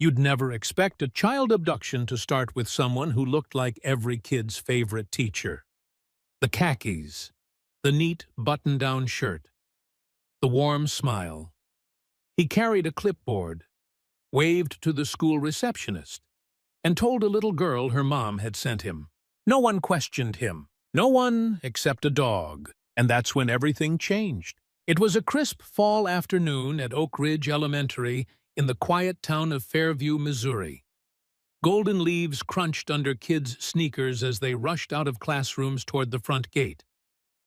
You'd never expect a child abduction to start with someone who looked like every kid's favorite teacher. The khakis, the neat button-down shirt, the warm smile. He carried a clipboard, waved to the school receptionist, and told a little girl her mom had sent him. No one questioned him. No one except a dog. And that's when everything changed. It was a crisp fall afternoon at Oak Ridge Elementary in the quiet town of Fairview, Missouri. Golden leaves crunched under kids' sneakers as they rushed out of classrooms toward the front gate.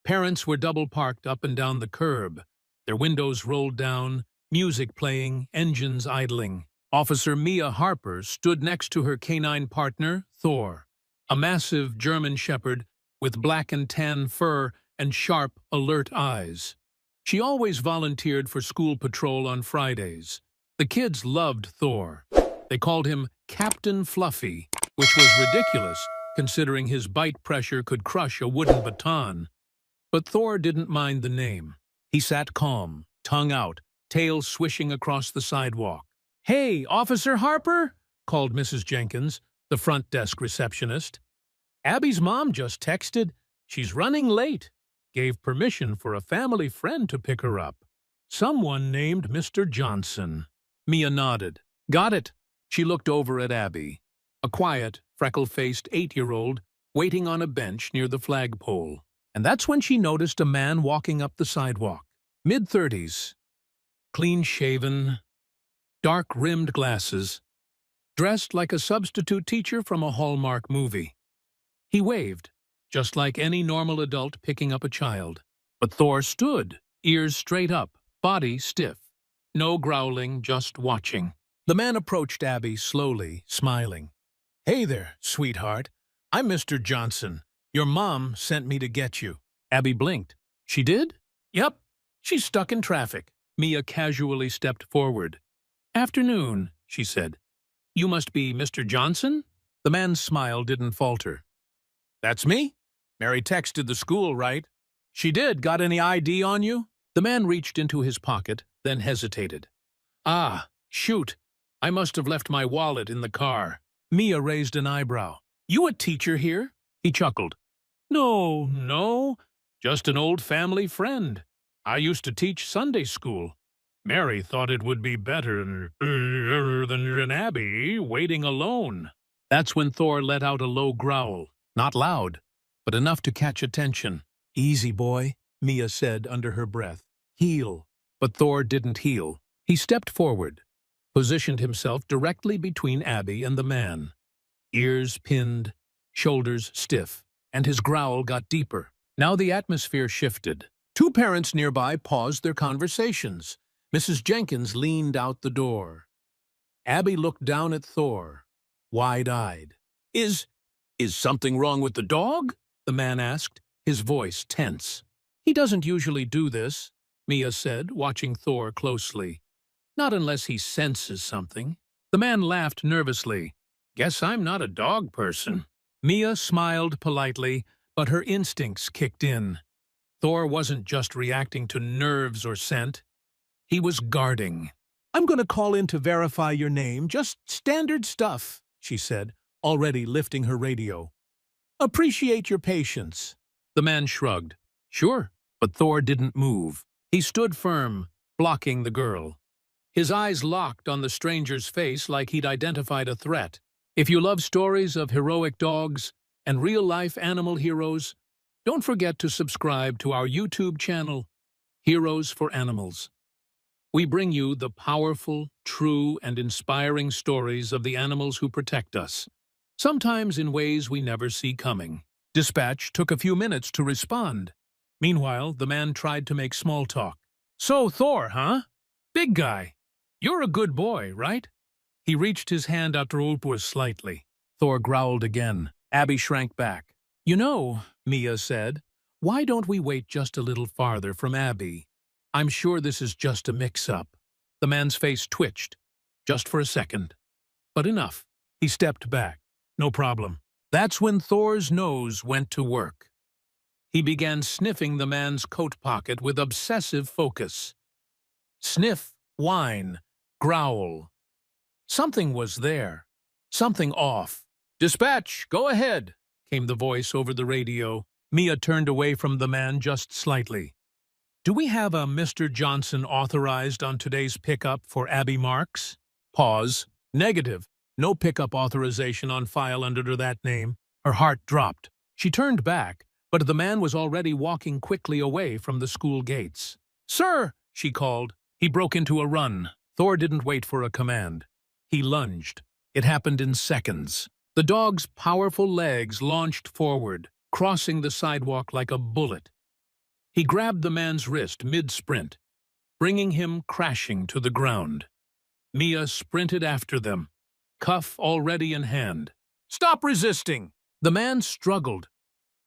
Parents were double-parked up and down the curb, their windows rolled down, music playing, engines idling. Officer Mia Harper stood next to her canine partner, Thor, a massive German shepherd with black and tan fur and sharp, alert eyes. She always volunteered for school patrol on Fridays. The kids loved Thor. They called him Captain Fluffy, which was ridiculous, considering his bite pressure could crush a wooden baton. But Thor didn't mind the name. He sat calm, tongue out, tail swishing across the sidewalk. "Hey, Officer Harper," called Mrs. Jenkins, the front desk receptionist. "Abby's mom just texted. She's running late. Gave permission for a family friend to pick her up. Someone named Mr. Johnson." Mia nodded. "Got it." She looked over at Abby, a quiet, freckle-faced 8-year-old waiting on a bench near the flagpole. And that's when she noticed a man walking up the sidewalk. Mid-30s, clean-shaven, dark-rimmed glasses, dressed like a substitute teacher from a Hallmark movie. He waved, just like any normal adult picking up a child. But Thor stood, ears straight up, body stiff. No growling, just watching. The man approached Abby slowly, smiling. "Hey there, sweetheart. I'm Mr. Johnson. Your mom sent me to get you." Abby blinked. "She did?" "Yep. She's stuck in traffic." Mia casually stepped forward. "Afternoon," she said. "You must be Mr. Johnson?" The man's smile didn't falter. "That's me. Mary texted the school, right?" "She did. Got any ID on you?" The man reached into his pocket, then hesitated. "Ah, shoot. I must have left my wallet in the car." Mia raised an eyebrow. "You a teacher here?" He chuckled. No. Just an old family friend. I used to teach Sunday school. Mary thought it would be better than Abby waiting alone." That's when Thor let out a low growl. Not loud, but enough to catch attention. "Easy, boy," Mia said under her breath. "Heal." But Thor didn't heal. He stepped forward, positioned himself directly between Abby and the man. Ears pinned, shoulders stiff, and his growl got deeper. Now the atmosphere shifted. Two parents nearby paused their conversations. Mrs. Jenkins leaned out the door. Abby looked down at Thor, wide-eyed. Is something wrong with the dog?" the man asked, his voice tense. "He doesn't usually do this," Mia said, watching Thor closely. "Not unless he senses something." The man laughed nervously. "Guess I'm not a dog person." Mia smiled politely, but her instincts kicked in. Thor wasn't just reacting to nerves or scent. He was guarding. "I'm going to call in to verify your name, just standard stuff," she said, already lifting her radio. "Appreciate your patience." The man shrugged. "Sure." But Thor didn't move. He stood firm, blocking the girl. His eyes locked on the stranger's face like he'd identified a threat. If you love stories of heroic dogs and real-life animal heroes, don't forget to subscribe to our YouTube channel, Heroes for Animals. We bring you the powerful, true, and inspiring stories of the animals who protect us, sometimes in ways we never see coming. Dispatch took a few minutes to respond. Meanwhile, the man tried to make small talk. "So, Thor, huh? Big guy. You're a good boy, right?" He reached his hand out to Ulpus slightly. Thor growled again. Abby shrank back. "You know," Mia said, "why don't we wait just a little farther from Abby? I'm sure this is just a mix-up." The man's face twitched, just for a second. But enough. He stepped back. "No problem." That's when Thor's nose went to work. He began sniffing the man's coat pocket with obsessive focus. Sniff, whine, growl. Something was there. Something off. "Dispatch, go ahead," came the voice over the radio. Mia turned away from the man just slightly. "Do we have a Mr. Johnson authorized on today's pickup for Abby Marks?" Pause. "Negative. No pickup authorization on file under that name." Her heart dropped. She turned back, but the man was already walking quickly away from the school gates. "Sir!" she called. He broke into a run. Thor didn't wait for a command. He lunged. It happened in seconds. The dog's powerful legs launched forward, crossing the sidewalk like a bullet. He grabbed the man's wrist mid-sprint, bringing him crashing to the ground. Mia sprinted after them, cuff already in hand. "Stop resisting!" The man struggled,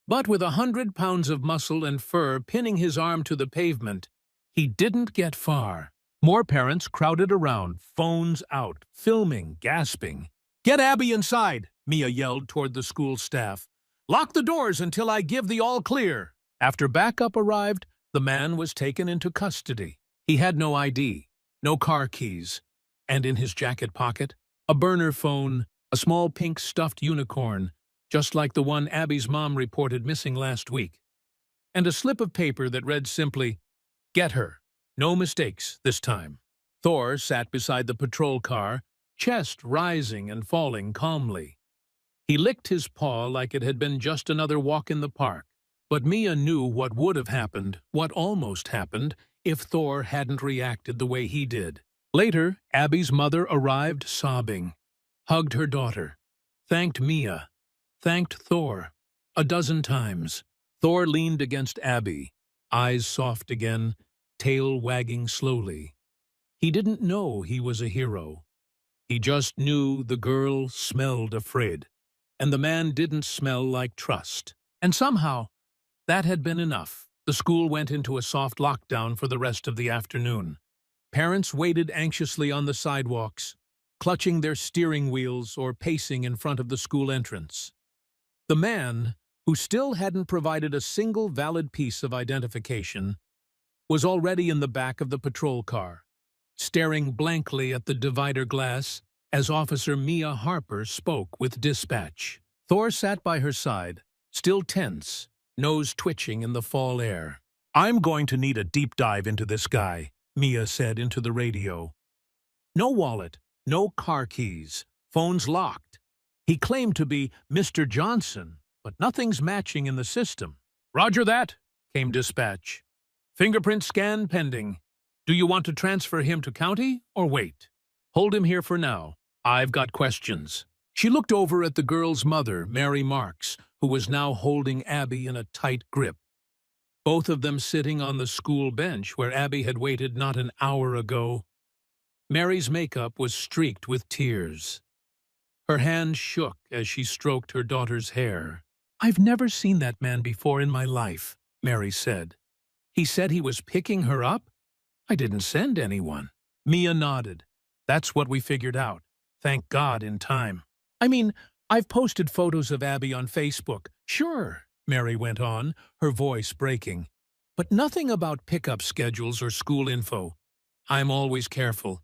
but with 100 pounds of muscle and fur pinning his arm to the pavement, he didn't get far. More parents crowded around, phones out, filming, gasping. "Get Abby inside," Mia yelled toward the school staff. "Lock the doors until I give the all clear." After backup arrived, the man was taken into custody. He had no ID, no car keys, and in his jacket pocket, a burner phone, a small pink stuffed unicorn, just like the one Abby's mom reported missing last week, and a slip of paper that read simply, "Get her. No mistakes this time." Thor sat beside the patrol car, chest rising and falling calmly. He licked his paw like it had been just another walk in the park. But Mia knew what would have happened, what almost happened, if Thor hadn't reacted the way he did. Later, Abby's mother arrived sobbing, hugged her daughter, thanked Mia, thanked Thor 12 times. Thor leaned against Abby, eyes soft again, tail wagging slowly. He didn't know he was a hero. He just knew the girl smelled afraid, and the man didn't smell like trust. And somehow, that had been enough. The school went into a soft lockdown for the rest of the afternoon. Parents waited anxiously on the sidewalks, clutching their steering wheels or pacing in front of the school entrance. The man, who still hadn't provided a single valid piece of identification, was already in the back of the patrol car, staring blankly at the divider glass as Officer Mia Harper spoke with dispatch. Thor sat by her side, still tense, nose twitching in the fall air. "I'm going to need a deep dive into this guy," Mia said into the radio. "No wallet, no car keys, phone's locked. He claimed to be Mr. Johnson, but nothing's matching in the system." "Roger that," came dispatch. "Fingerprint scan pending. Do you want to transfer him to county or wait?" "Hold him here for now. I've got questions." She looked over at the girl's mother, Mary Marks, who was now holding Abby in a tight grip. Both of them sitting on the school bench where Abby had waited not an hour ago. Mary's makeup was streaked with tears. Her hand shook as she stroked her daughter's hair. "I've never seen that man before in my life," Mary said. "He said he was picking her up? I didn't send anyone." Mia nodded. "That's what we figured out. Thank God in time. I mean, I've posted photos of Abby on Facebook." "Sure," Mary went on, her voice breaking. "But nothing about pickup schedules or school info. I'm always careful.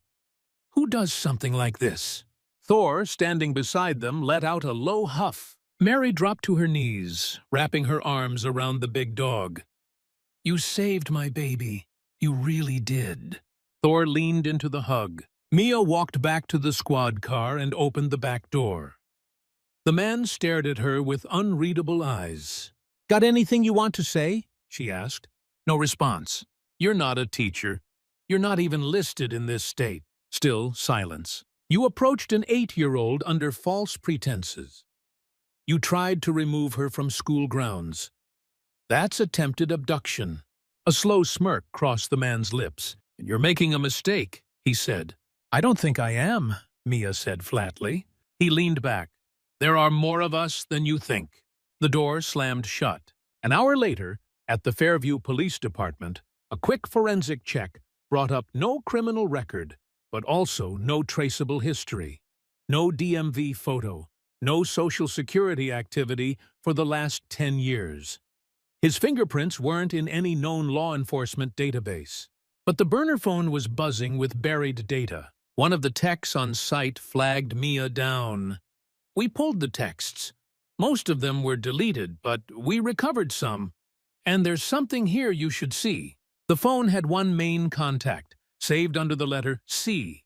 Who does something like this?" Thor, standing beside them, let out a low huff. Mary dropped to her knees, wrapping her arms around the big dog. "You saved my baby. You really did." Thor leaned into the hug. Mia walked back to the squad car and opened the back door. The man stared at her with unreadable eyes. "Got anything you want to say?" she asked. No response. "You're not a teacher. You're not even listed in this state." Still silence. "You approached an 8-year-old under false pretenses. You tried to remove her from school grounds. That's attempted abduction." A slow smirk crossed the man's lips. "You're making a mistake," he said. "I don't think I am," Mia said flatly. He leaned back. "There are more of us than you think." The door slammed shut. An hour later, at the Fairview Police Department, a quick forensic check brought up no criminal record, but also no traceable history. No DMV photo, no Social Security activity for the last 10 years. His fingerprints weren't in any known law enforcement database. But the burner phone was buzzing with buried data. One of the techs on site flagged Mia down. We pulled the texts. Most of them were deleted, but we recovered some. And there's something here you should see. The phone had one main contact, saved under the letter C.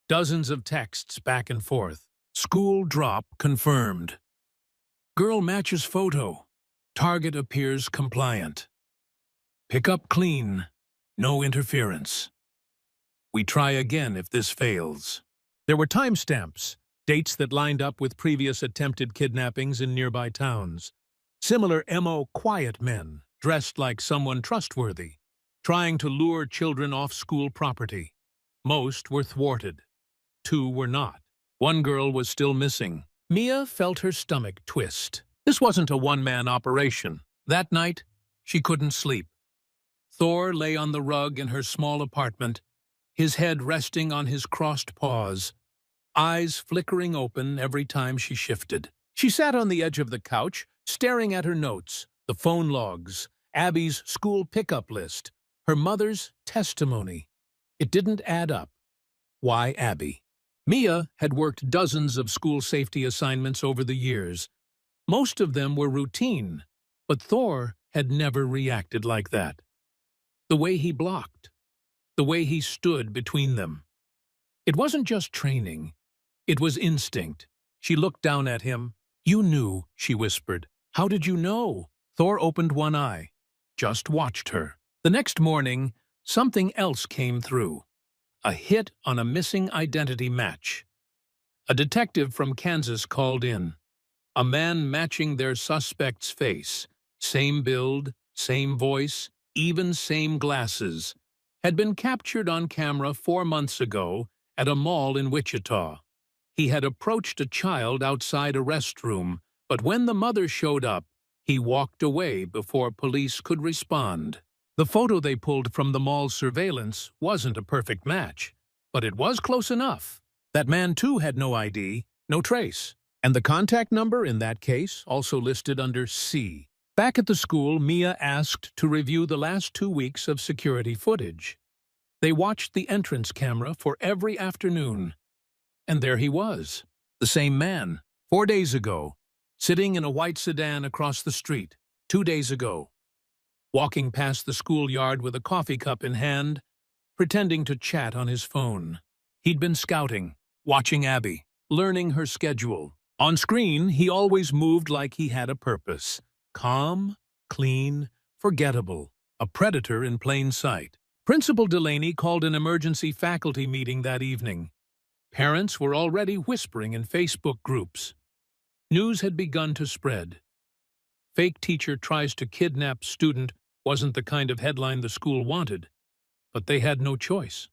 Dozens of texts back and forth. School drop confirmed. Girl matches photo. Target appears compliant. Pick up clean. No interference. We try again if this fails. There were timestamps, dates that lined up with previous attempted kidnappings in nearby towns. Similar MO quiet men, dressed like someone trustworthy, trying to lure children off school property. Most were thwarted. 2 were not. 1 girl was still missing. Mia felt her stomach twist. This wasn't a one-man operation. That night, she couldn't sleep. Thor lay on the rug in her small apartment, his head resting on his crossed paws, eyes flickering open every time she shifted. She sat on the edge of the couch, staring at her notes, the phone logs, Abby's school pickup list, her mother's testimony. It didn't add up. Why Abby? Mia had worked dozens of school safety assignments over the years. Most of them were routine, but Thor had never reacted like that. The way he blocked, the way he stood between them. It wasn't just training, it was instinct. She looked down at him. You knew, she whispered. How did you know? Thor opened one eye, just watched her. The next morning, something else came through. A hit on a missing identity match. A detective from Kansas called in. A man matching their suspect's face, same build, same voice, even same glasses, had been captured on camera 4 months ago at a mall in Wichita. He had approached a child outside a restroom, but when the mother showed up, he walked away before police could respond. The photo they pulled from the mall's surveillance wasn't a perfect match, but it was close enough. That man, too, had no ID, no trace. And the contact number in that case also listed under C. Back at the school, Mia asked to review the last 2 weeks of security footage. They watched the entrance camera for every afternoon. And there he was, the same man, 4 days ago, sitting in a white sedan across the street, 2 days ago, walking past the schoolyard with a coffee cup in hand, pretending to chat on his phone. He'd been scouting, watching Abby, learning her schedule. On screen, he always moved like he had a purpose. Calm, clean, forgettable, a predator in plain sight. Principal Delaney called an emergency faculty meeting that evening. Parents were already whispering in Facebook groups. News had begun to spread. Fake teacher tries to kidnap student wasn't the kind of headline the school wanted, but they had no choice.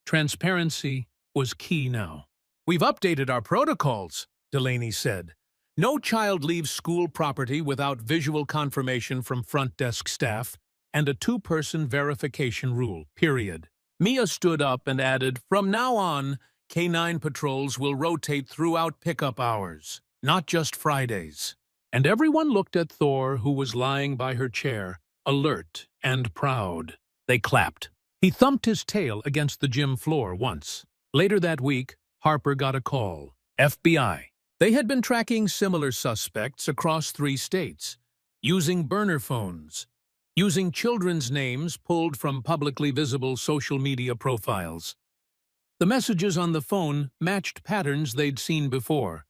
Transparency was key now. We've updated our protocols, Delaney said. No child leaves school property without visual confirmation from front desk staff and a 2-person verification rule, period. Mia stood up and added, from now on, K-9 patrols will rotate throughout pickup hours, not just Fridays. And everyone looked at Thor, who was lying by her chair, alert and proud. They clapped. He thumped his tail against the gym floor once. Later that week, Harper got a call. FBI. They had been tracking similar suspects across 3 states, using burner phones, using children's names pulled from publicly visible social media profiles. The messages on the phone matched patterns they'd seen before,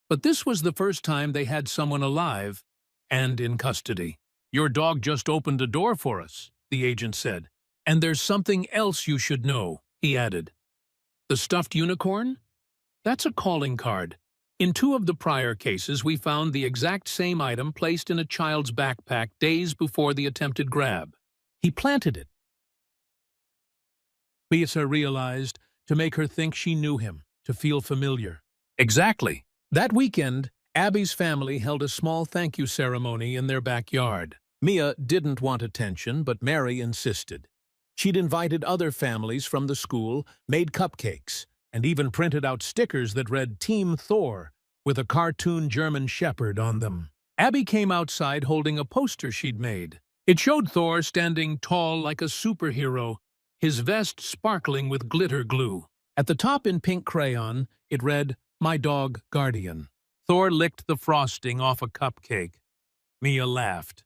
but this was the first time they had someone alive and in custody. Your dog just opened a door for us, the agent said. And there's something else you should know, he added. The stuffed unicorn? That's a calling card. In 2 of the prior cases, we found the exact same item placed in a child's backpack days before the attempted grab. He planted it. Lisa realized, to make her think she knew him, to feel familiar. Exactly. That weekend, Abby's family held a small thank you ceremony in their backyard. Mia didn't want attention, but Mary insisted. She'd invited other families from the school, made cupcakes, and even printed out stickers that read Team Thor with a cartoon German shepherd on them. Abby came outside holding a poster she'd made. It showed Thor standing tall like a superhero, his vest sparkling with glitter glue. At the top in pink crayon, it read, "My dog guardian." Thor licked the frosting off a cupcake. Mia laughed.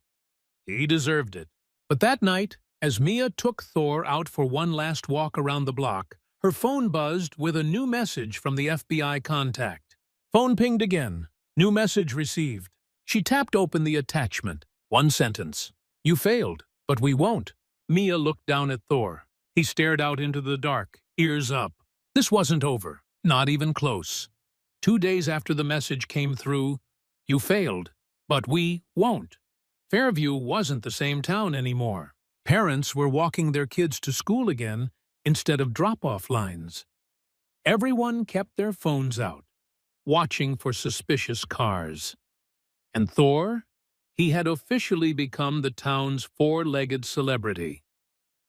He deserved it. But that night, as Mia took Thor out for one last walk around the block, her phone buzzed with a new message from the FBI contact. Phone pinged again. New message received. She tapped open the attachment. One sentence. "You failed, but we won't." Mia looked down at Thor. He stared out into the dark, ears up. This wasn't over. Not even close. 2 days after the message came through, "You failed, but we won't." Fairview wasn't the same town anymore. Parents were walking their kids to school again instead of drop-off lines. Everyone kept their phones out, watching for suspicious cars. And Thor? He had officially become the town's four-legged celebrity.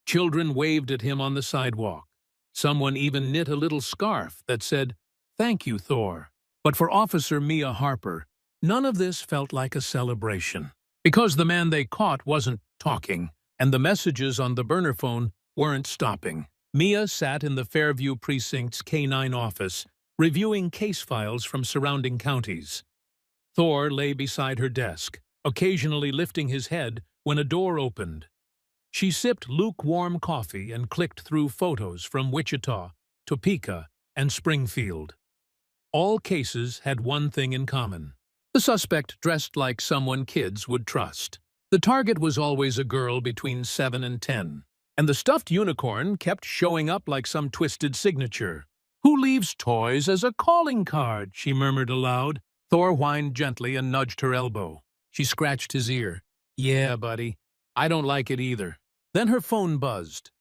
Children waved at him on the sidewalk. Someone even knit a little scarf that said, "Thank you, Thor." But for Officer Mia Harper, none of this felt like a celebration. Because the man they caught wasn't talking, and the messages on the burner phone weren't stopping. Mia sat in the Fairview Precinct's K-9 office, reviewing case files from surrounding counties. Thor lay beside her desk, occasionally lifting his head when a door opened. She sipped lukewarm coffee and clicked through photos from Wichita, Topeka, and Springfield. All cases had one thing in common. The suspect dressed like someone kids would trust. The target was always a girl between 7 and 10, and the stuffed unicorn kept showing up like some twisted signature. "Who leaves toys as a calling card?" she murmured aloud. Thor whined gently and nudged her elbow. She scratched his ear. "Yeah, buddy. I don't like it either." Then her phone buzzed.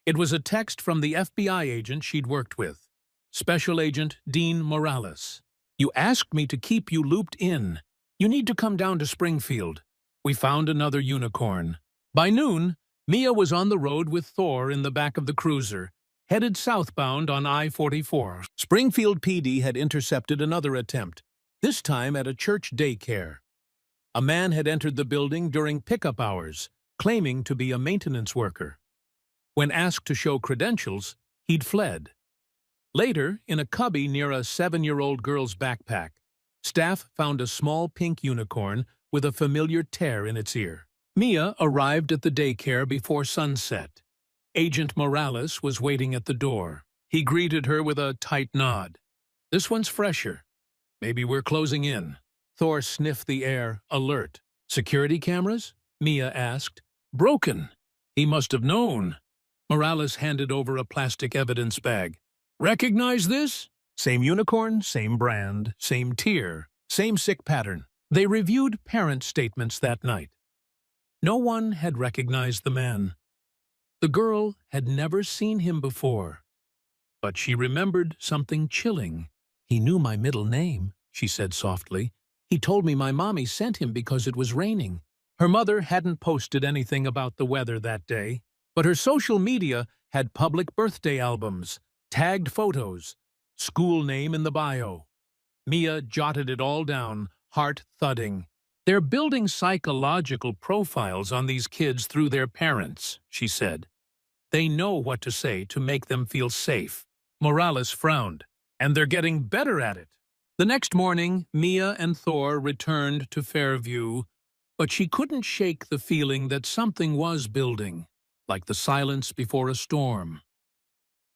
It was a text from the FBI agent she'd worked with. Special Agent Dean Morales. "You asked me to keep you looped in. You need to come down to Springfield. We found another unicorn." By noon, Mia was on the road with Thor in the back of the cruiser, headed southbound on I-44. Springfield PD had intercepted another attempt, this time at a church daycare. A man had entered the building during pickup hours, claiming to be a maintenance worker. When asked to show credentials, he'd fled. Later, in a cubby near a 7-year-old girl's backpack, staff found a small pink unicorn with a familiar tear in its ear. Mia arrived at the daycare before sunset. Agent Morales was waiting at the door. He greeted her with a tight nod. "This one's fresher. Maybe we're closing in." Thor sniffed the air, alert. "Security cameras?" Mia asked. "Broken." He must have known. Morales handed over a plastic evidence bag. "Recognize this?" Same unicorn, same brand, same tier, same sick pattern. They reviewed parent statements that night. No one had recognized the man. The girl had never seen him before. But she remembered something chilling. "He knew my middle name," she said softly. "He told me my mommy sent him because it was raining." Her mother hadn't posted anything about the weather that day, but her social media had public birthday albums, tagged photos, school name in the bio. Mia jotted it all down, heart thudding. "They're building psychological profiles on these kids through their parents," she said. "They know what to say to make them feel safe." Morales frowned. "And they're getting better at it." The next morning, Mia and Thor returned to Fairview, but she couldn't shake the feeling that something was building, like the silence before a storm.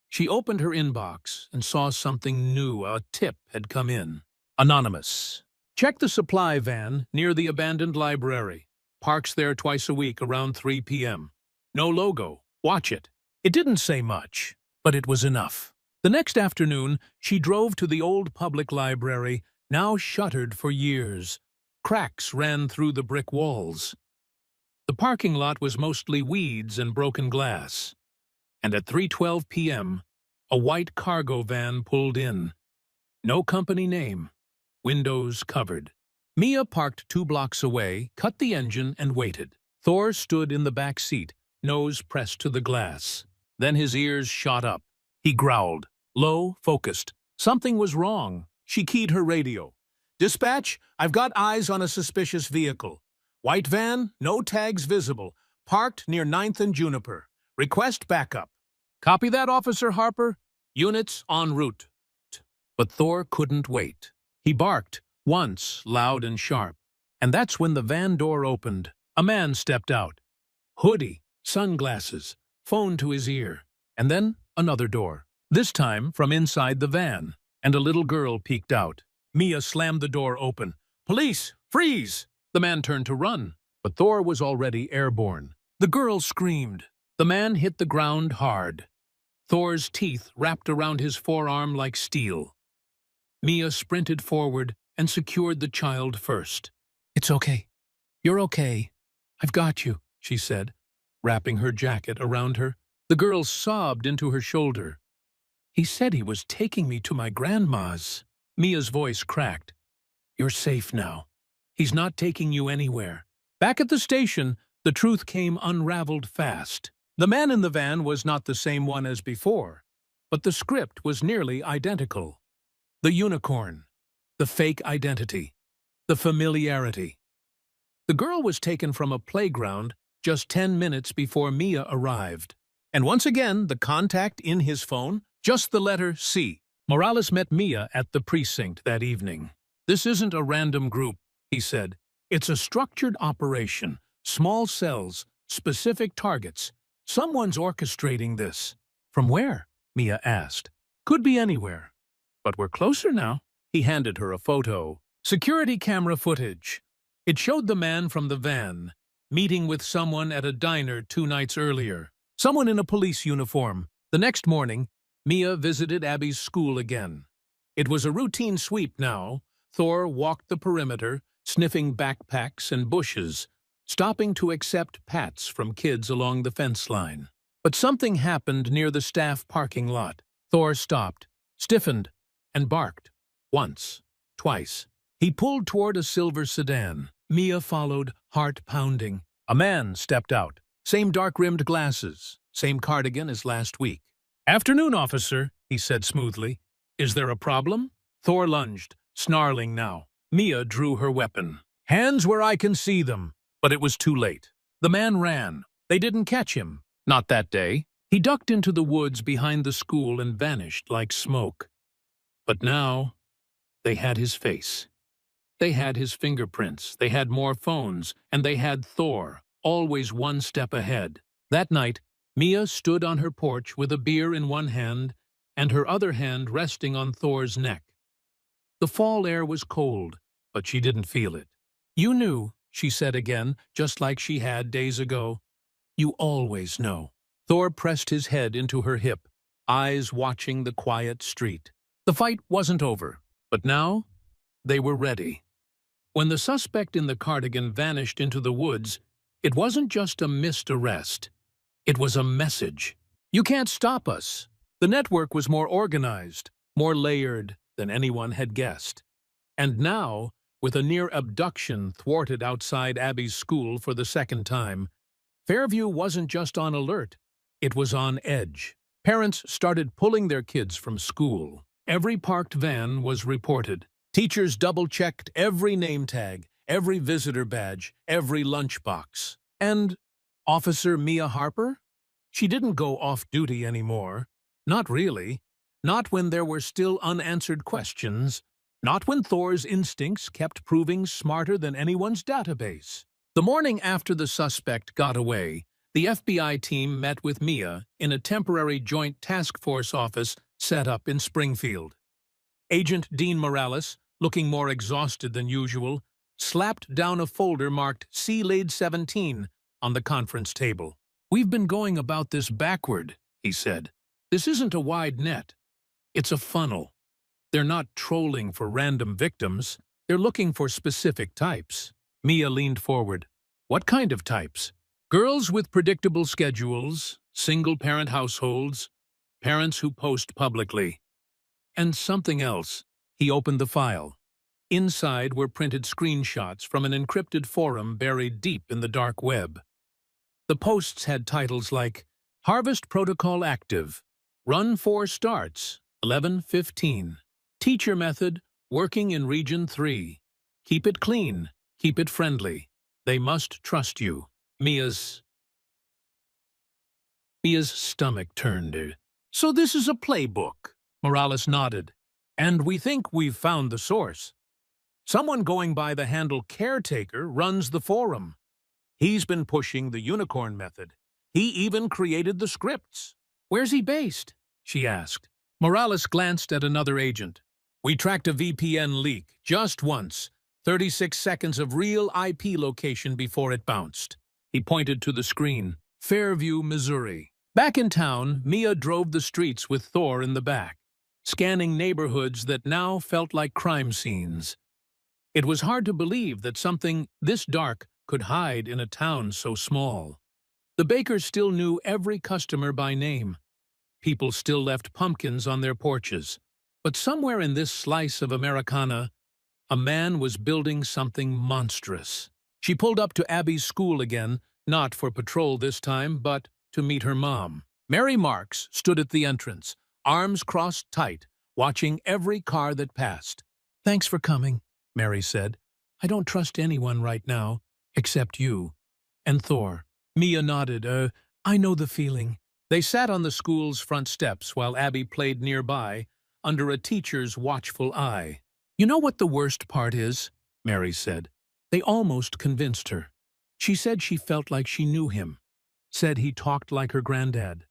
She opened her inbox and saw something new. A tip had come in. Anonymous. "Check the supply van near the abandoned library. Parks there twice a week around 3 p.m. No logo. Watch it." It didn't say much, but it was enough. The next afternoon, she drove to the old public library, now shuttered for years. Cracks ran through the brick walls. The parking lot was mostly weeds and broken glass. And at 3:12 p.m., a white cargo van pulled in. No company name. Windows covered. Mia parked 2 blocks away, cut the engine, and waited. Thor stood in the back seat, nose pressed to the glass. Then his ears shot up. He growled. Low, focused. Something was wrong. She keyed her radio. "Dispatch, I've got eyes on a suspicious vehicle. White van, no tags visible. Parked near 9th and Juniper. Request backup." "Copy that, Officer Harper." Units en route. But Thor couldn't wait. He barked, once, loud and sharp. And that's when the van door opened. A man stepped out. Hoodie, sunglasses, phone to his ear. And then another door. This time from inside the van. And a little girl peeked out. Mia slammed the door open. Police! Freeze! The man turned to run. But Thor was already airborne. The girl screamed. The man hit the ground hard. Thor's teeth wrapped around his forearm like steel. Mia sprinted forward and secured the child first. It's okay. You're okay. I've got you, she said, wrapping her jacket around her. The girl sobbed into her shoulder. He said he was taking me to my grandma's. Mia's voice cracked. You're safe now. He's not taking you anywhere. Back at the station, the truth came unraveled fast. The man in the van was not the same one as before, but the script was nearly identical. The unicorn, the fake identity, the familiarity. The girl was taken from a playground just 10 minutes before Mia arrived. And once again, the contact in his phone, just the letter C. Morales met Mia at the precinct that evening. This isn't a random group, he said. It's a structured operation, small cells, specific targets. Someone's orchestrating this. From where? Mia asked. Could be anywhere. But we're closer now. He handed her a photo. Security camera footage. It showed the man from the van, meeting with someone at a diner 2 nights earlier. Someone in a police uniform. The next morning, Mia visited Abby's school again. It was a routine sweep now. Thor walked the perimeter, sniffing backpacks and bushes, stopping to accept pats from kids along the fence line. But something happened near the staff parking lot. Thor stopped, stiffened, and barked. Once, twice. He pulled toward a silver sedan. Mia followed, heart pounding. A man stepped out. Same dark-rimmed glasses, same cardigan as last week. Afternoon, officer, he said smoothly. Is there a problem? Thor lunged, snarling now. Mia drew her weapon. Hands where I can see them. But it was too late. The man ran. They didn't catch him. Not that day. He ducked into the woods behind the school and vanished like smoke. But now, they had his face. They had his fingerprints. They had more phones. And they had Thor, always one step ahead. That night, Mia stood on her porch with a beer in one hand and her other hand resting on Thor's neck. The fall air was cold, but she didn't feel it. You knew, she said again, just like she had days ago. You always know. Thor pressed his head into her hip, eyes watching the quiet street. The fight wasn't over, but now they were ready. When the suspect in the cardigan vanished into the woods, it wasn't just a missed arrest. It was a message. You can't stop us. The network was more organized, more layered than anyone had guessed. And now, with a near abduction thwarted outside Abby's school for the second time, Fairview wasn't just on alert, it was on edge. Parents started pulling their kids from school. Every parked van was reported. Teachers double-checked every name tag, every visitor badge, every lunchbox. And Officer Mia Harper? She didn't go off-duty anymore. Not really. Not when there were still unanswered questions. Not when Thor's instincts kept proving smarter than anyone's database. The morning after the suspect got away, the FBI team met with Mia in a temporary Joint Task Force office set up in Springfield. Agent Dean Morales, looking more exhausted than usual, slapped down a folder marked C-Lade 17 on the conference table. We've been going about this backward, he said. This isn't a wide net. It's a funnel. They're not trolling for random victims. They're looking for specific types. Mia leaned forward. What kind of types? Girls with predictable schedules, single-parent households, parents who post publicly. And something else. He opened the file. Inside were printed screenshots from an encrypted forum buried deep in the dark web. The posts had titles like Harvest Protocol Active, Run 4 Starts, 11:15. Teacher Method, Working in Region 3. Keep it clean, keep it friendly. They must trust you. Mia's stomach turned. So this is a playbook. Morales nodded. And we think we've found the source. Someone going by the handle Caretaker runs the forum. He's been pushing the unicorn method. He even created the scripts. Where's he based? She asked. Morales glanced at another agent. We tracked a VPN leak, just once. 36 seconds of real IP location before it bounced. He pointed to the screen. Fairview, Missouri. Back in town, Mia drove the streets with Thor in the back, scanning neighborhoods that now felt like crime scenes. It was hard to believe that something this dark could hide in a town so small. The bakers still knew every customer by name. People still left pumpkins on their porches. But somewhere in this slice of Americana, a man was building something monstrous. She pulled up to Abby's school again, not for patrol this time, but to meet her mom. Mary Marks stood at the entrance, arms crossed tight, watching every car that passed. Thanks for coming, Mary said. I don't trust anyone right now, except you. And Thor. Mia nodded. I know the feeling. They sat on the school's front steps while Abby played nearby, under a teacher's watchful eye. You know what the worst part is? Mary said. They almost convinced her. She said she felt like she knew him. Said he talked like her granddad.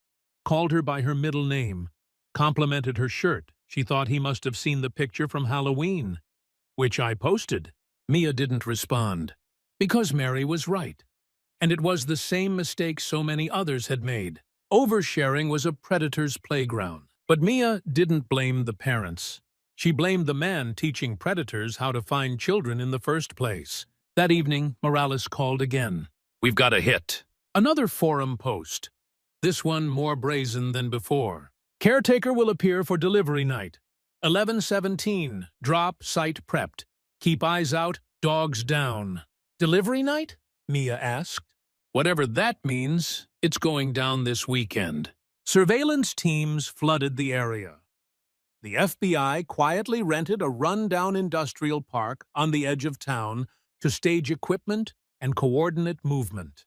Called her by her middle name. Complimented her shirt. She thought he must have seen the picture from Halloween, which I posted. Mia didn't respond. Because Mary was right. And it was the same mistake so many others had made. Oversharing was a predator's playground. But Mia didn't blame the parents. She blamed the man teaching predators how to find children in the first place. That evening, Morales called again. We've got a hit. Another forum post. This one more brazen than before. Caretaker will appear for delivery night. 11:17. Drop, site prepped. Keep eyes out, dogs down. Delivery night? Mia asked. Whatever that means, it's going down this weekend. Surveillance teams flooded the area. The FBI quietly rented a run-down industrial park on the edge of town to stage equipment and coordinate movement.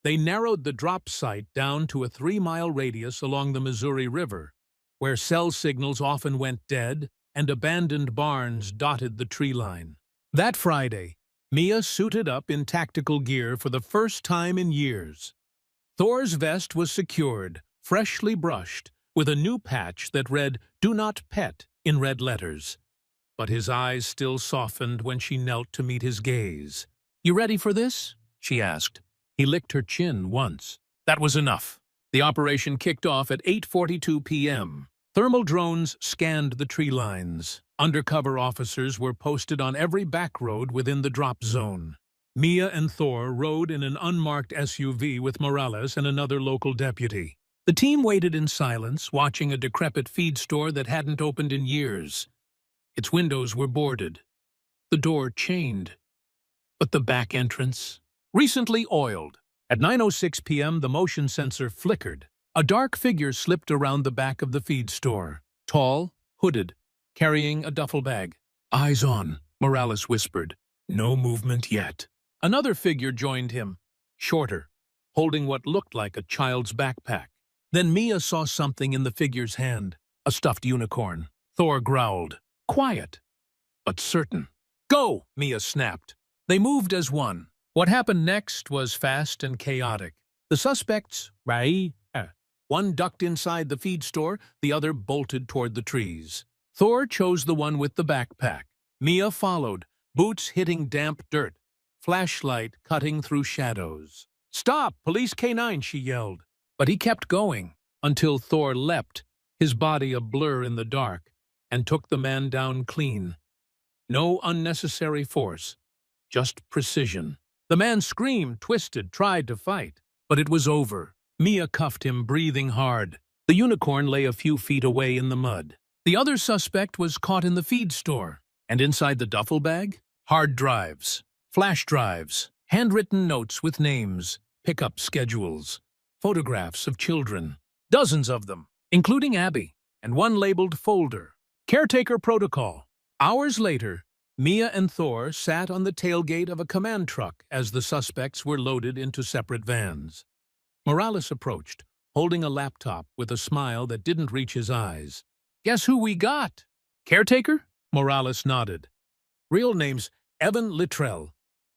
They narrowed the drop site down to a 3-mile radius along the Missouri River, where cell signals often went dead and abandoned barns dotted the tree line. That Friday, Mia suited up in tactical gear for the first time in years. Thor's vest was secured, freshly brushed, with a new patch that read, "Do not pet," in red letters. But his eyes still softened when she knelt to meet his gaze. You ready for this? She asked. He licked her chin once. That was enough. The operation kicked off at 8:42 p.m. Thermal drones scanned the tree lines. Undercover officers were posted on every back road within the drop zone. Mia and Thor rode in an unmarked SUV with Morales and another local deputy. The team waited in silence, watching a decrepit feed store that hadn't opened in years. Its windows were boarded. The door chained. But the back entrance? Recently oiled. At 9:06 p.m., the motion sensor flickered. A dark figure slipped around the back of the feed store. Tall, hooded, carrying a duffel bag. Eyes on, Morales whispered. No movement yet. Another figure joined him, shorter, holding what looked like a child's backpack. Then Mia saw something in the figure's hand, a stuffed unicorn. Thor growled, quiet, but certain. Go, Mia snapped. They moved as one. What happened next was fast and chaotic. The suspects, one ducked inside the feed store, the other bolted toward the trees. Thor chose the one with the backpack. Mia followed, boots hitting damp dirt, flashlight cutting through shadows. Stop! Police K9, she yelled. But he kept going, until Thor leapt, his body a blur in the dark, and took the man down clean. No unnecessary force, just precision. The man screamed, twisted, tried to fight, but it was over. Mia cuffed him, breathing hard. The unicorn lay a few feet away in the mud. The other suspect was caught in the feed store, and inside the duffel bag, hard drives, flash drives, handwritten notes with names, pickup schedules, photographs of children, dozens of them, including Abby, and one labeled folder, Caretaker Protocol. Hours later, Mia and Thor sat on the tailgate of a command truck as the suspects were loaded into separate vans. Morales approached, holding a laptop with a smile that didn't reach his eyes. "Guess who we got?" "Caretaker?" Morales nodded. "Real name's Evan Littrell,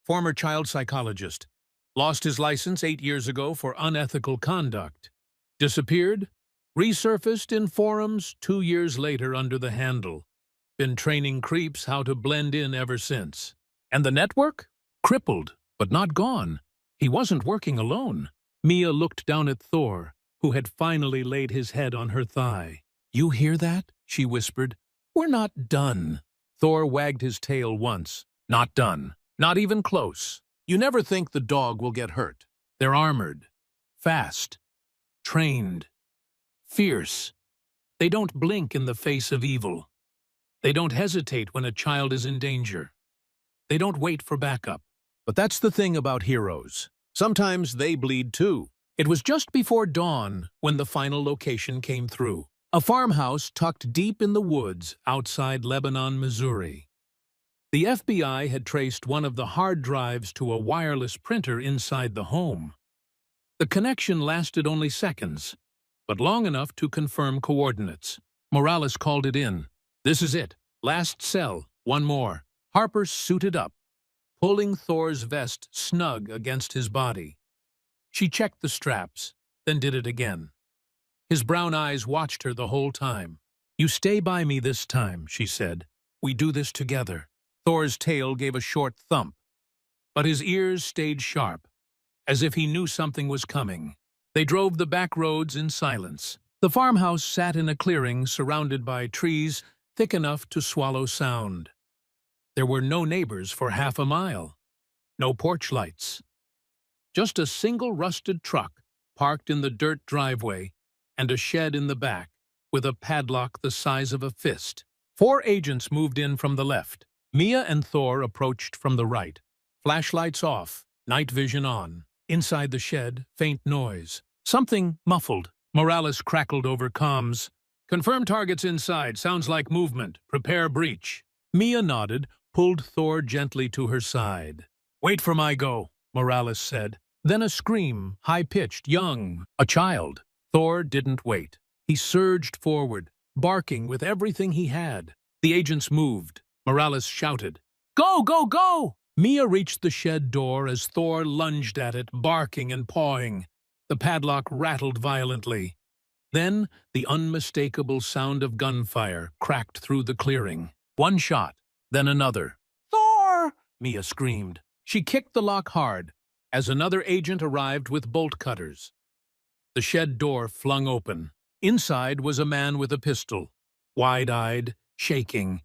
former child psychologist. Lost his license 8 years ago for unethical conduct. Disappeared, resurfaced in forums 2 years later under the handle. Been training creeps how to blend in ever since. And the network? Crippled, but not gone. He wasn't working alone." Mia looked down at Thor, who had finally laid his head on her thigh. "You hear that?" she whispered. "We're not done." Thor wagged his tail once. "Not done. Not even close. You never think the dog will get hurt. They're armored, fast, trained, fierce. They don't blink in the face of evil. They don't hesitate when a child is in danger. They don't wait for backup. But that's the thing about heroes. Sometimes they bleed too." It was just before dawn when the final location came through. A farmhouse tucked deep in the woods outside Lebanon, Missouri. The FBI had traced one of the hard drives to a wireless printer inside the home. The connection lasted only seconds, but long enough to confirm coordinates. Morales called it in. "This is it. Last cell. One more." Harper suited up, pulling Thor's vest snug against his body. She checked the straps, then did it again. His brown eyes watched her the whole time. "You stay by me this time," she said. "We do this together." Thor's tail gave a short thump, but his ears stayed sharp, as if he knew something was coming. They drove the back roads in silence. The farmhouse sat in a clearing surrounded by trees thick enough to swallow sound. There were no neighbors for half a mile. No porch lights. Just a single rusted truck parked in the dirt driveway and a shed in the back with a padlock the size of a fist. 4 agents moved in from the left. Mia and Thor approached from the right. Flashlights off, night vision on. Inside the shed, faint noise. Something muffled. Morales crackled over comms. "Confirm targets inside. Sounds like movement. Prepare breach." Mia nodded, pulled Thor gently to her side. "Wait for my go," Morales said. Then a scream, high-pitched, young, a child. Thor didn't wait. He surged forward, barking with everything he had. The agents moved. Morales shouted, "Go, go, go!" Mia reached the shed door as Thor lunged at it, barking and pawing. The padlock rattled violently. Then the unmistakable sound of gunfire cracked through the clearing. One shot, then another. "Thor!" Mia screamed. She kicked the lock hard as another agent arrived with bolt cutters. The shed door flung open. Inside was a man with a pistol, wide-eyed, shaking,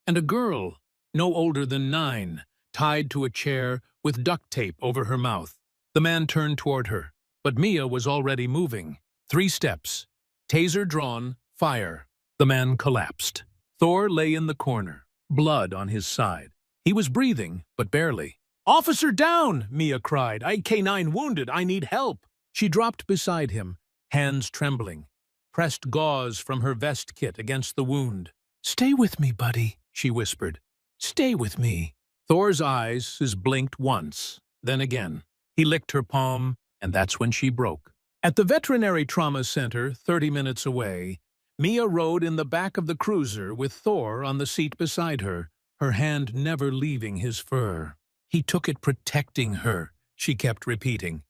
and a girl, no older than 9, tied to a chair with duct tape over her mouth. The man turned toward her, but Mia was already moving. 3 steps. Taser drawn, fire. The man collapsed. Thor lay in the corner, blood on his side. He was breathing, but barely. "Officer down!" Mia cried. "K9 wounded. I need help." She dropped beside him, hands trembling, pressed gauze from her vest kit against the wound. "Stay with me, buddy," she whispered. "Stay with me." Thor's eyes blinked once, then again. He licked her palm, and that's when she broke. At the Veterinary Trauma Center, 30 minutes away, Mia rode in the back of the cruiser with Thor on the seat beside her, her hand never leaving his fur. "He took it protecting her," she kept repeating.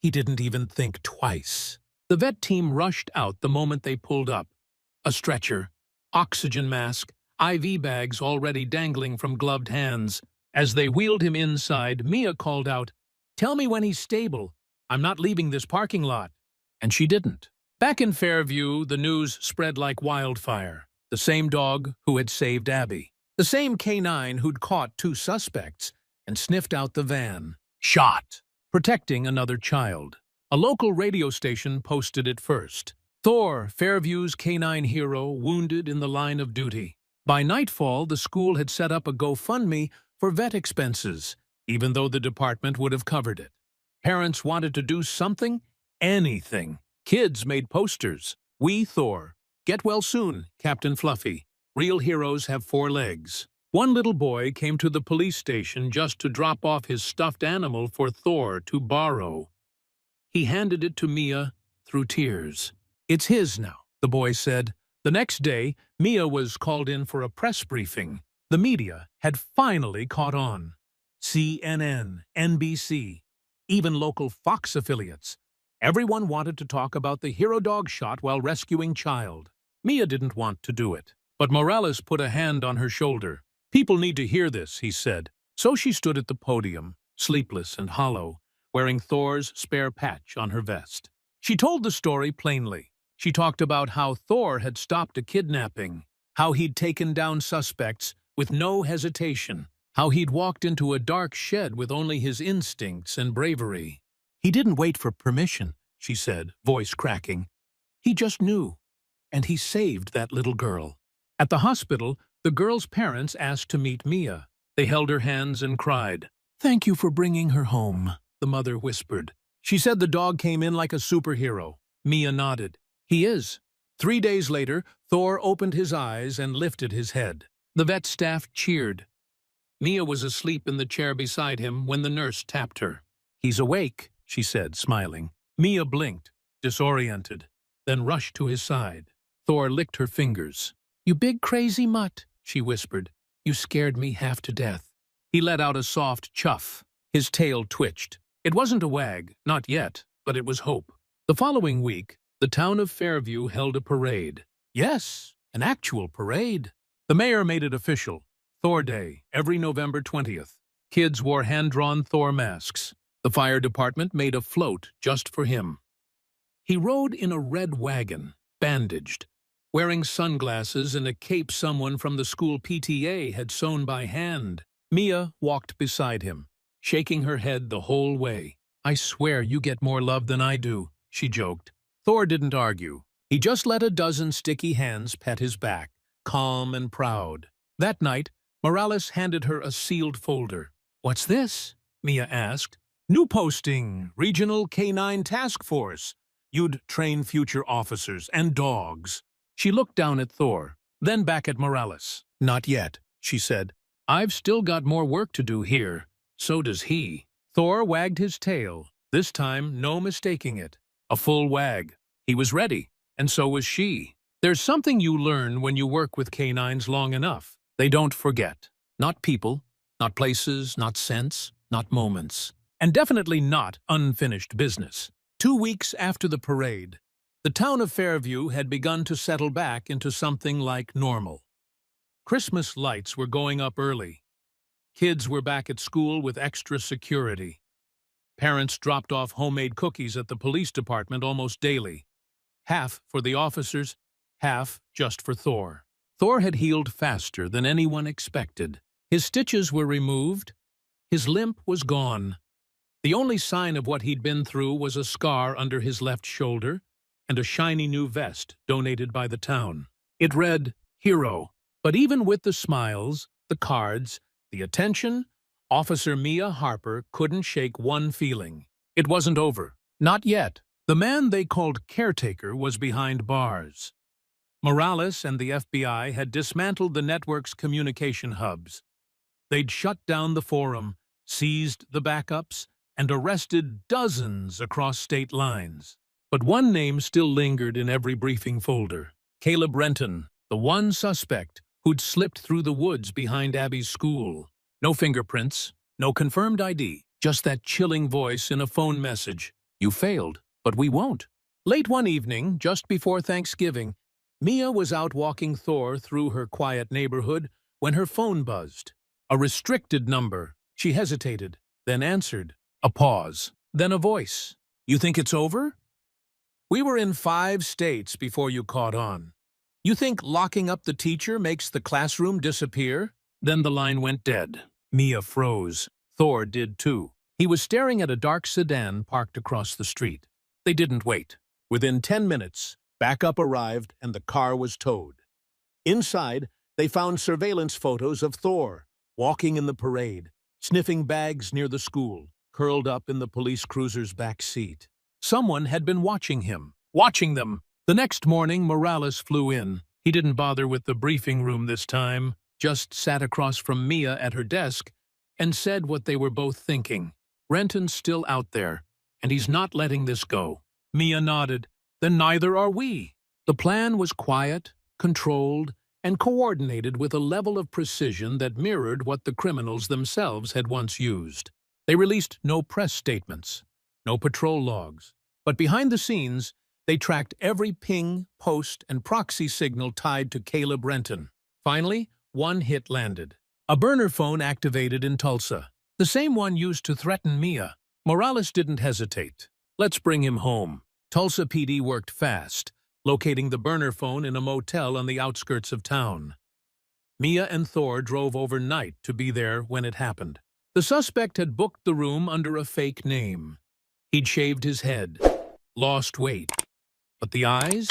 "He didn't even think twice." The vet team rushed out the moment they pulled up. A stretcher, oxygen mask, IV bags already dangling from gloved hands. As they wheeled him inside, Mia called out, "Tell me when he's stable. I'm not leaving this parking lot." And she didn't. Back in Fairview, the news spread like wildfire. The same dog who had saved Abby. The same K9 who'd caught 2 suspects and sniffed out the van. Shot. Protecting another child. A local radio station posted it first. Thor, Fairview's K9 hero, wounded in the line of duty. By nightfall, the school had set up a GoFundMe for vet expenses, even though the department would have covered it. Parents wanted to do something, anything. Kids made posters. "We Thor. Get well soon, Captain Fluffy. Real heroes have 4 legs." One little boy came to the police station just to drop off his stuffed animal for Thor to borrow. He handed it to Mia, through tears. "It's his now," the boy said. The next day, Mia was called in for a press briefing. The media had finally caught on. CNN, NBC, even local Fox affiliates. Everyone wanted to talk about the hero dog shot while rescuing child. Mia didn't want to do it, but Morales put a hand on her shoulder. "People need to hear this," he said. So she stood at the podium, sleepless and hollow, wearing Thor's spare patch on her vest. She told the story plainly. She talked about how Thor had stopped a kidnapping, how he'd taken down suspects with no hesitation, how he'd walked into a dark shed with only his instincts and bravery. "He didn't wait for permission," she said, voice cracking. "He just knew, and he saved that little girl." At the hospital, the girl's parents asked to meet Mia. They held her hands and cried. "Thank you for bringing her home," the mother whispered. She said the dog came in like a superhero. Mia nodded. "He is." 3 days later, Thor opened his eyes and lifted his head. The vet staff cheered. Mia was asleep in the chair beside him when the nurse tapped her. "He's awake," she said, smiling. Mia blinked, disoriented, then rushed to his side. Thor licked her fingers. "You big crazy mutt," she whispered. "You scared me half to death." He let out a soft chuff. His tail twitched. It wasn't a wag, not yet, but it was hope. The following week, the town of Fairview held a parade. Yes, an actual parade. The mayor made it official. Thor Day, every November 20th. Kids wore hand-drawn Thor masks. The fire department made a float just for him. He rode in a red wagon, bandaged, wearing sunglasses and a cape someone from the school PTA had sewn by hand. Mia walked beside him, shaking her head the whole way. "I swear you get more love than I do," she joked. Thor didn't argue. He just let a dozen sticky hands pet his back, calm and proud. That night, Morales handed her a sealed folder. "What's this?" Mia asked. "New posting, Regional Canine Task Force. You'd train future officers and dogs." She looked down at Thor, then back at Morales. "Not yet," she said. "I've still got more work to do here. So does he." Thor wagged his tail, this time no mistaking it. A full wag. He was ready, and so was she. There's something you learn when you work with canines long enough. They don't forget. Not people, not places, not scents, not moments. And definitely not unfinished business. 2 weeks after the parade, the town of Fairview had begun to settle back into something like normal. Christmas lights were going up early. Kids were back at school with extra security. Parents dropped off homemade cookies at the police department almost daily. Half for the officers, half just for Thor. Thor had healed faster than anyone expected. His stitches were removed. His limp was gone. The only sign of what he'd been through was a scar under his left shoulder and a shiny new vest donated by the town. It read, "Hero." But even with the smiles, the cards, the attention, Officer Mia Harper couldn't shake one feeling. It wasn't over. Not yet. The man they called Caretaker was behind bars. Morales and the FBI had dismantled the network's communication hubs. They'd shut down the forum, seized the backups, and arrested dozens across state lines. But one name still lingered in every briefing folder. Caleb Renton, the one suspect who'd slipped through the woods behind Abby's school. No fingerprints, no confirmed ID, just that chilling voice in a phone message. "You failed, but we won't." Late one evening, just before Thanksgiving, Mia was out walking Thor through her quiet neighborhood when her phone buzzed. A restricted number. She hesitated, then answered. A pause, then a voice. "You think it's over? We were in 5 states before you caught on. You think locking up the teacher makes the classroom disappear?" Then the line went dead. Mia froze. Thor did too. He was staring at a dark sedan parked across the street. They didn't wait. Within 10 minutes, backup arrived and the car was towed. Inside, they found surveillance photos of Thor, walking in the parade, sniffing bags near the school, curled up in the police cruiser's back seat. Someone had been watching him, watching them. The next morning, Morales flew in. He didn't bother with the briefing room this time, just sat across from Mia at her desk and said what they were both thinking. "Renton's still out there, and he's not letting this go." Mia nodded. then neither are we. The plan was quiet, controlled, and coordinated with a level of precision that mirrored what the criminals themselves had once used. They released no press statements, no patrol logs, but behind the scenes, they tracked every ping, post, and proxy signal tied to Caleb Renton. Finally, one hit landed. A burner phone activated in Tulsa, the same one used to threaten Mia. Morales didn't hesitate. Let's bring him home. Tulsa PD worked fast, locating the burner phone in a motel on the outskirts of town. Mia and Thor drove overnight to be there when it happened. The suspect had booked the room under a fake name. He'd shaved his head, lost weight. But the eyes?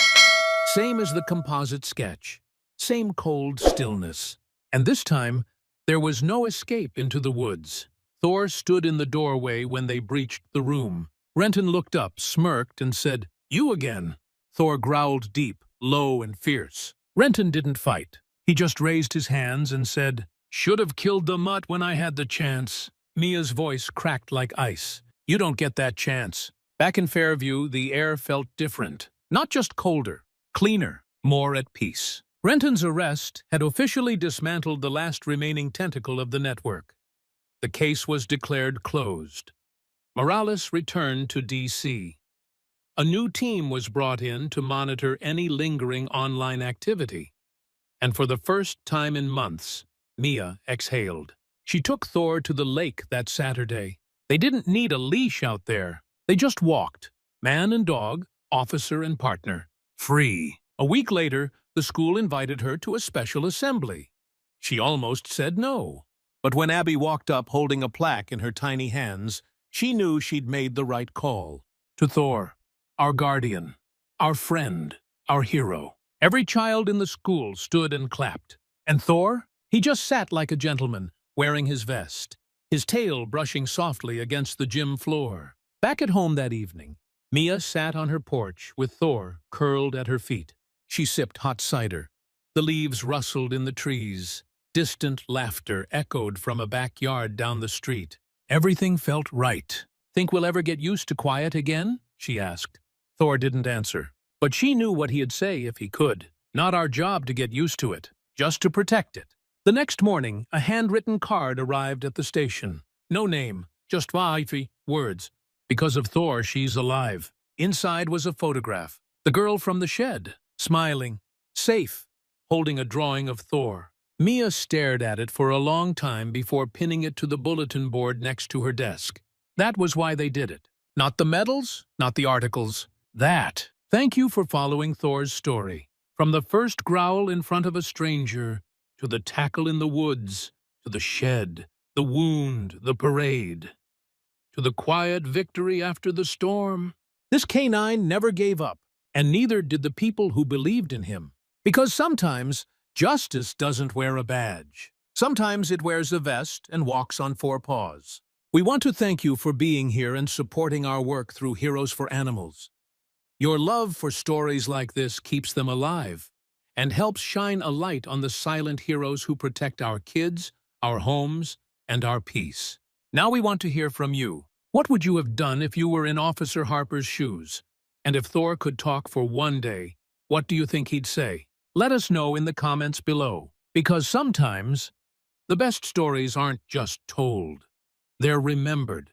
Same as the composite sketch. Same cold stillness. And this time, there was no escape into the woods. Thor stood in the doorway when they breached the room. Renton looked up, smirked, and said, "You again." Thor growled deep, low and fierce. Renton didn't fight. He just raised his hands and said, "Should have killed the mutt when I had the chance." Mia's voice cracked like ice. "You don't get that chance." Back in Fairview, the air felt different. Not just colder, cleaner, more at peace. Renton's arrest had officially dismantled the last remaining tentacle of the network. The case was declared closed. Morales returned to D.C. A new team was brought in to monitor any lingering online activity. And for the first time in months, Mia exhaled. She took Thor to the lake that Saturday. They didn't need a leash out there. They just walked, man and dog, officer and partner, free. A week later, the school invited her to a special assembly. She almost said no. But when Abby walked up holding a plaque in her tiny hands, she knew she'd made the right call. To Thor, our guardian, our friend, our hero. Every child in the school stood and clapped. And Thor? He just sat like a gentleman, wearing his vest, his tail brushing softly against the gym floor. Back at home that evening, Mia sat on her porch with Thor curled at her feet. She sipped hot cider. The leaves rustled in the trees. Distant laughter echoed from a backyard down the street. Everything felt right. "Think we'll ever get used to quiet again?" she asked. Thor didn't answer. But she knew what he'd say if he could. Not our job to get used to it, just to protect it. The next morning, a handwritten card arrived at the station. No name, just wifey words. Because of Thor, she's alive. Inside was a photograph. The girl from the shed, smiling, safe, holding a drawing of Thor. Mia stared at it for a long time before pinning it to the bulletin board next to her desk. That was why they did it. Not the medals, not the articles. That. Thank you for following Thor's story. From the first growl in front of a stranger, to the tackle in the woods, to the shed, the wound, the parade, to the quiet victory after the storm. This canine never gave up, and neither did the people who believed in him. Because sometimes justice doesn't wear a badge. Sometimes it wears a vest and walks on four paws. We want to thank you for being here and supporting our work through Heroes for Animals. Your love for stories like this keeps them alive and helps shine a light on the silent heroes who protect our kids, our homes, and our peace. Now we want to hear from you. What would you have done if you were in Officer Harper's shoes? And if Thor could talk for one day, what do you think he'd say? Let us know in the comments below, because sometimes the best stories aren't just told, they're remembered.